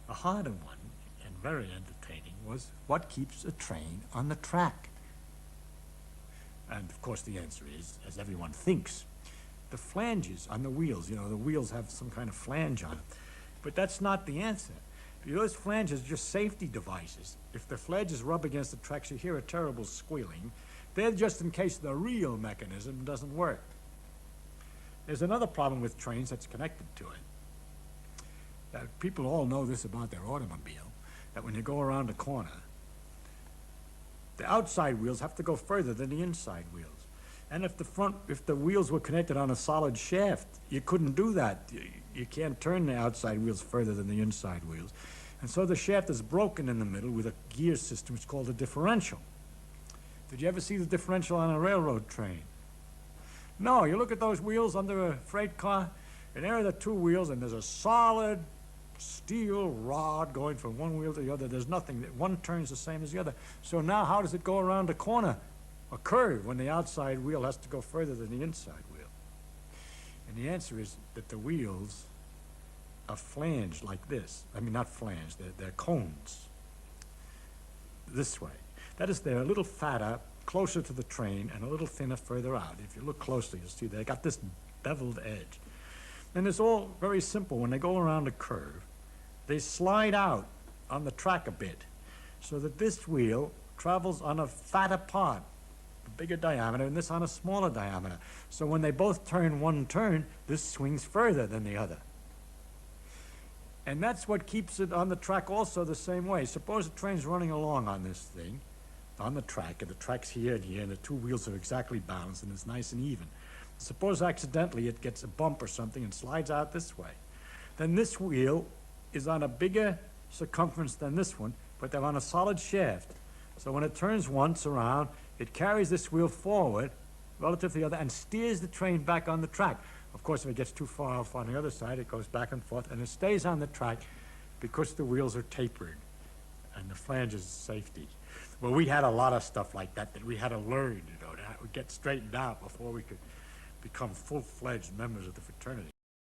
A harder one, and very entertaining, was what keeps a train on the track? And of course the answer is, as everyone thinks, the flanges on the wheels. You know, the wheels have some kind of flange on them. But that's not the answer. Those flanges are just safety devices. If the flanges rub against the tracks, you hear a terrible squealing. They're just in case the real mechanism doesn't work. There's another problem with trains that's connected to it. That people all know this about their automobile, that when you go around a corner, the outside wheels have to go further than the inside wheels. And if the wheels were connected on a solid shaft, you couldn't do that. You can't turn the outside wheels further than the inside wheels. And so the shaft is broken in the middle with a gear system which is called a differential. Did you ever see the differential on a railroad train? No, you look at those wheels under a freight car, and there are the two wheels, and there's a solid steel rod going from one wheel to the other. There's nothing. One turns the same as the other. So now how does it go around a corner, a curve, when the outside wheel has to go further than the inside wheel? And the answer is that the wheels are flanged like this. I mean, not flanged, they're cones. This way. That is, they're a little fatter, closer to the train, and a little thinner further out. If you look closely, you'll see they got this beveled edge. And it's all very simple. When they go around a curve, they slide out on the track a bit so that this wheel travels on a fatter part, a bigger diameter, and this on a smaller diameter. So when they both turn one turn, this swings further than the other. And that's what keeps it on the track also the same way. Suppose a train's running along on this thing, on the track, and the track's here and here, and the two wheels are exactly balanced, and it's nice and even. Suppose accidentally it gets a bump or something and slides out this way. Then this wheel is on a bigger circumference than this one, but they're on a solid shaft. So when it turns once around, it carries this wheel forward relative to the other and steers the train back on the track. Of course, if it gets too far off on the other side, it goes back and forth, and it stays on the track because the wheels are tapered and the flanges is safety. Well, we had a lot of stuff like that we had to learn, to get straightened out before we could become full-fledged members of the fraternity.